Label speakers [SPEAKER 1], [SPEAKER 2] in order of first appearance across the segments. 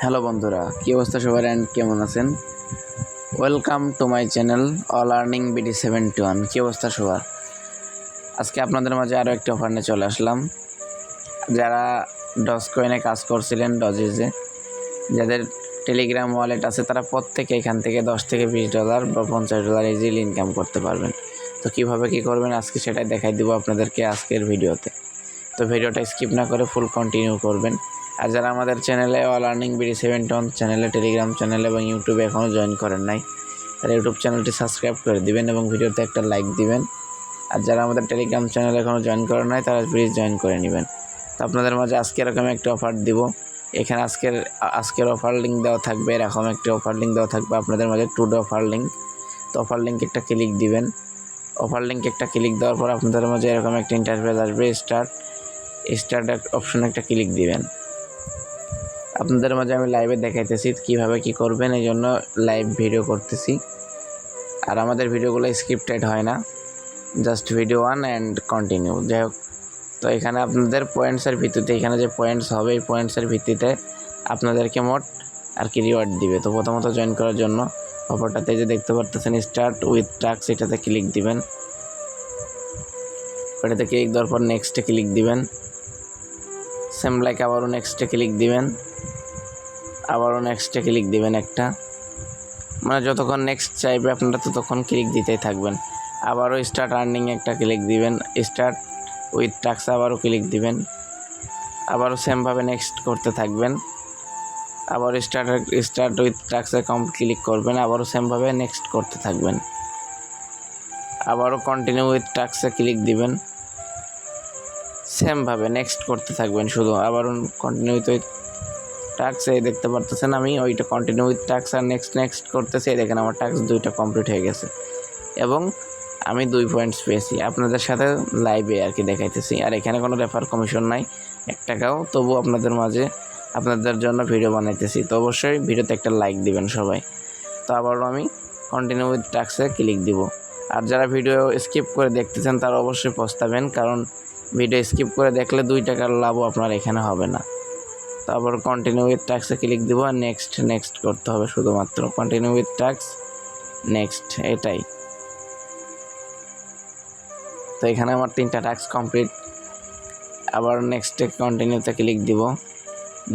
[SPEAKER 1] Hello বন্ধুরা, কি অবস্থা সবার অ্যান্ড কেমন আছেন? Welcome to my channel all earning BD71। কি অবস্থা সবার? আজকে আপনাদের মাঝে আরও একটি অফার নিয়ে চলে আসলাম। যারা ডজ কয়েনে কাজ করছিলেন, ডজেসে যাদের টেলিগ্রাম ওয়ালেট আছে, তারা প্রত্যেকে এখান থেকে $10 থেকে $20 বা $50 ইজিলি ইনকাম করতে পারবেন। তো কীভাবে কী করবেন আজকে সেটাই দেখাই দিব আপনাদেরকে আজকের ভিডিওতে। তো ভিডিওটা স্কিপ না করে ফুল কন্টিনিউ করবেন। আর যারা আমাদের চ্যানেলে অল আর্নিং BD71 চ্যানেলে, টেলিগ্রাম চ্যানেলে এবং ইউটিউবে এখনও জয়েন করেন নাই, তারা ইউটিউব চ্যানেলটি সাবস্ক্রাইব করে দিবেন এবং ভিডিওতে একটা লাইক দিবেন। আর যারা আমাদের টেলিগ্রাম চ্যানেলে এখনও জয়েন করেন নাই, তারা প্লিজ জয়েন করে নেবেন। তো আপনাদের মাঝে আজকে এরকম একটা অফার দিব। এখানে আজকের অফার লিঙ্ক দেওয়া থাকবে, এরকম একটি অফার লিঙ্ক দেওয়া থাকবে আপনাদের মাঝে, টুডে অফার লিঙ্ক। তো অফার লিঙ্ক একটা ক্লিক দিবেন। অফার লিঙ্ক একটা ক্লিক দেওয়ার পর আপনাদের মাঝে এরকম একটা ইন্টারফেস আসবে। স্টার্ট অপশনে একটা ক্লিক দিবেন। আপনাদের মাঝে আমি লাইভে দেখাইতেছি কীভাবে কী করবেন, এই জন্য লাইভ ভিডিও করতেছি। আর আমাদের ভিডিওগুলো স্ক্রিপ্টেড হয় না, just video on and continue. যাই হোক, তো এখানে আপনাদের পয়েন্টসের ভিত্তিতে, এখানে যে পয়েন্টস হবে এই পয়েন্টসের ভিত্তিতে আপনাদেরকে মোট আর কি রিওয়ার্ড দিবে। তো প্রথমত জয়েন করার জন্য অফারটাতে যে দেখতে পারতেছেন স্টার্ট উইথ টাস্ক, এটাতে ক্লিক দিবেন। এটাতে ক্লিক দেওয়ার পর নেক্সটে ক্লিক দিবেন। সেম লাইক আবারও নেক্সটে ক্লিক দিবেন, আবারও নেক্সটে ক্লিক দিবেন একটা, মানে যতক্ষণ নেক্সট চাইবে আপনারা ততক্ষণ ক্লিক দিতেই থাকবেন। আবারও স্টার্ট আর্নিং একটা ক্লিক দিবেন, স্টার্ট উইথ টাস্ক আবারও ক্লিক দিবেন, আবারও সেমভাবে নেক্সট করতে থাকবেন। আবার স্টার্ট উইথ টাস্কে ক্লিক করবেন, আবারও সেমভাবে নেক্সট করতে থাকবেন। আবারও কন্টিনিউ উইথ টাস্কে ক্লিক দিবেন, সেমভাবে নেক্সট করতে থাকবেন শুধু। আবারও কন্টিনিউ উইথ টাস্ক, এই দেখতে পারতেছেন আমি ওইটা কন্টিনিউ উইথ টাস্ক আর নেক্সট করতেছি। দেখেন আমার টাস্ক 2টা কমপ্লিট হয়ে গেছে এবং আমি 2 পয়েন্টস পেয়েছি। আপনাদের সাথে লাইভে আর কি দেখাইতেছি। আর এখানে কোনো রেফার কমিশন নাই, 1 টাকাও। তবু আপনাদের মাঝে আপনাদের জন্য ভিডিও বানাইতেছি। তো অবশ্যই ভিডিওতে একটা লাইক দিবেন সবাই। তো আবারও আমি কন্টিনিউ উইথ টাস্কে ক্লিক দিব। আর যারা ভিডিও স্কিপ করে দেখতেছেন তারা অবশ্যই পস্তাবেন, কারণ ভিডিও স্কিপ করে দেখলে 2 টাকার লাভও আপনার এখানে হবে না। তারপর কন্টিনিউ উইথ টাস্কে ক্লিক দিব আর নেক্সট করতে হবে শুধুমাত্র। কন্টিনিউ উইথ টাস্ক, নেক্সট, এটাই। তো এখানে আমার 3টা টাস্ক কমপ্লিট। আবার নেক্সটে কন্টিনিউতে ক্লিক দিব,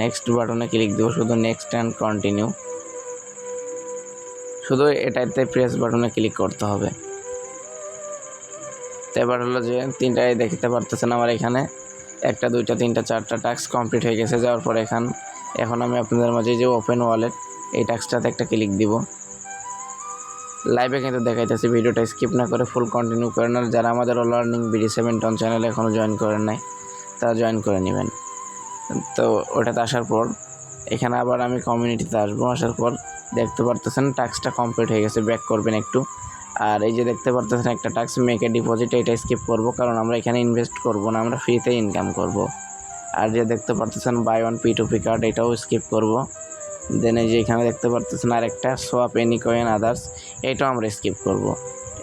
[SPEAKER 1] নেক্সট বাটনে ক্লিক দিব, শুধু নেক্সট অ্যান্ড কন্টিনিউ, শুধু এটাতে প্রেস বাটনে ক্লিক করতে হবে। তো এবার হলো যে 3টাই দেখতে পারতেছেন আমার এখানে 1টা 2টা 3টা 4টা টাস্ক কমপ্লিট হয়ে গেছে। যাওয়ার পর এখন আমি আপনাদের মাঝে যে ওপেন ওয়ালেট এই টাস্কটাতে একটা ক্লিক দিব। লাইভে কিন্তু দেখাইতেছি, ভিডিওটা স্কিপ না করে ফুল কন্টিনিউ করেন। আর যারা আমাদের অল আর্নিং BD71 চ্যানেলে এখনও জয়েন করেন নাই, তারা জয়েন করে নেবেন। তো ওটাতে আসার পর এখানে আবার আমি কমিউনিটিতে আসবো। আসার পর দেখতে পারতেছেন টাস্কটা কমপ্লিট হয়ে গেছে, ব্যাক করবেন একটু। আর এই যে দেখতে পারতেছেন একটা টাস্ক মেক এ ডিপোজিট, এটা স্কিপ করব, কারণ আমরা এখানে ইনভেস্ট করব না, আমরা ফ্রিতে ইনকাম করব। আর যে দেখতে পারতেছেন বাই ওয়ান P2P কার্ড, এটাও স্কিপ করব। দেন এই যে এখানে দেখতে পারতেছেন আরেকটা সোয়াপ এনি কয়েন আদার্স, এটাও আমরা স্কিপ করব।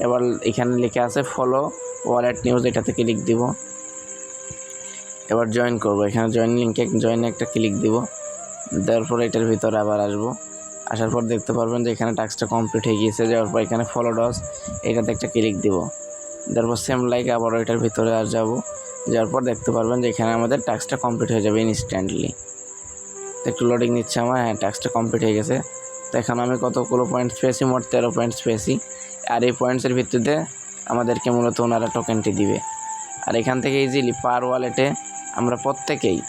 [SPEAKER 1] এবার এখানে লেখা আছে ফলো ওয়ালেট নিউজ, এটাতে ক্লিক দিব। এবার জয়েন করব, এখানে জয়েনে একটা ক্লিক দিব। দেওয়ার পর এটার ভিতরে আবার আসবো। আসার পর দেখতে পারবেন যে এখানে টাস্কটা কমপ্লিট হয়ে গিয়েছে। যাওয়ার পর এখানে ফলো ডজ, এটাতে একটা ক্লিক দিব। তারপর সেম লাইক আবারও এটার ভিতরে আর যাবো। যাওয়ার পর দেখতে পারবেন যে এখানে আমাদের টাস্কটা কমপ্লিট হয়ে যাবে ইনস্ট্যান্টলি। তো একটু লোডিং নিচ্ছে আমার, হ্যাঁ টাস্কটা কমপ্লিট হয়ে গেছে। তো এখন আমি কতগুলো পয়েন্টস পেয়েছি, মোট 13 পয়েন্টস পেয়েছি। আর এই পয়েন্টসের ভিত্তিতে আমাদেরকে মূলত ওনারা টোকেনটি দিবে। আর এখান থেকে ইজিলি পার ওয়ালেটে আমরা প্রত্যেকেই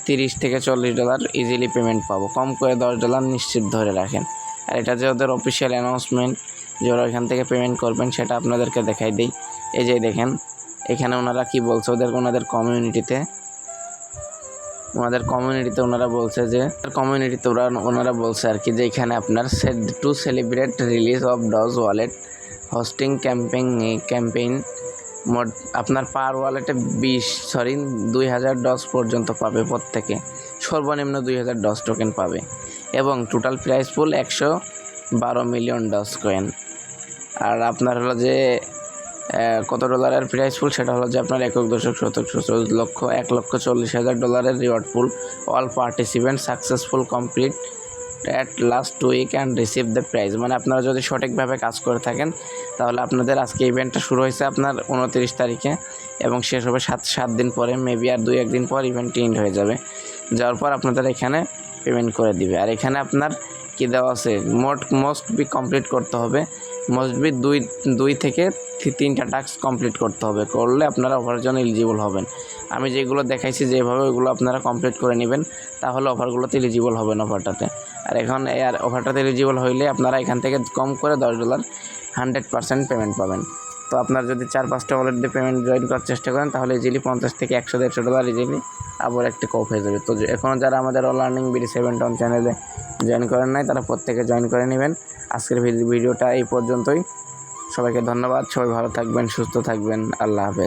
[SPEAKER 1] $30 থেকে $40 ইজিলি পেমেন্ট পাবো, কম করে $10 নিশ্চিত ধরে রাখেন। আর এটা যে ওদের অফিসিয়াল অ্যানাউন্সমেন্ট, যে ওরা এখান থেকে পেমেন্ট করবেন সেটা আপনাদেরকে দেখাই দিই। এই যে দেখেন এখানে ওনারা কি বলছে, ওনাদের কমিউনিটিতে ওনারা বলছে যে ওনারা বলছে আর কি, যে এখানে আপনার to celebrate release of doge wallet hosting campaign মোট আপনার পার ওয়ালেটে 2000 ডজ পর্যন্ত পাবে, প্রত্যেকে সর্বনিম্ন 2000 ডজ টোকেন পাবে এবং টোটাল প্রাইস পুল 112 মিলিয়ন ডজ কয়েন। আর আপনার হলো যে কত ডলারের প্রাইস পুল, সেটা হলো যে আপনার একক দশক শতক লক্ষ $1,40,000 reward pool. All participant successful complete at last 2 week and receive the prize. মানে আপনারা যদি সঠিকভাবে কাজ করে থাকেন তাহলে আপনাদের আজকে ইভেন্টটা শুরু হয়েছে আপনার 29 তারিখে এবং শেষ হবে 7 দিন পরে, মেবি আর 2-1 দিন পর ইভেন্টটি এন্ড হয়ে যাবে। যাওয়ার পর আপনাদের এখানে পেমেন্ট করে দিবে। আর এখানে আপনার কী দেওয়া আছে, মোস্ট বি কমপ্লিট করতে হবে, মোস্ট বি 2 থেকে 3টা টাস্ক কমপ্লিট করতে হবে, করলে আপনারা অফারের জন্য এলিজিবল হবেন। আমি যেগুলো দেখাইছি যেভাবে ওইগুলো আপনারা কমপ্লিট করে নেবেন, তাহলে অফারগুলোতে এলিজিবল হবেন অফারটাতে। আর এখন অফারটাতে এলিজিবল হইলে আপনারা এখান থেকে কম করে $10 100% পেমেন্ট পাবেন। তো আপনারা যদি 4-5টা ওয়ালেট দিয়ে পেমেন্ট জয়েন করার চেষ্টা করেন তাহলে ইজিলি 50 থেকে $100-150 ইজিলি আবার একটা কপ হয়ে যাবে। তো এখনও যারা আমাদের অল আর্নিং BD7 চ্যানেলে জয়েন করেন নাই তারা প্রত্যেকে জয়েন করে নেবেন। আজকের ভিডিওটা এই পর্যন্তই। সবাইকে ধন্যবাদ, সবাই ভালো থাকবেন, সুস্থ থাকবেন, আল্লাহ হাফেজ।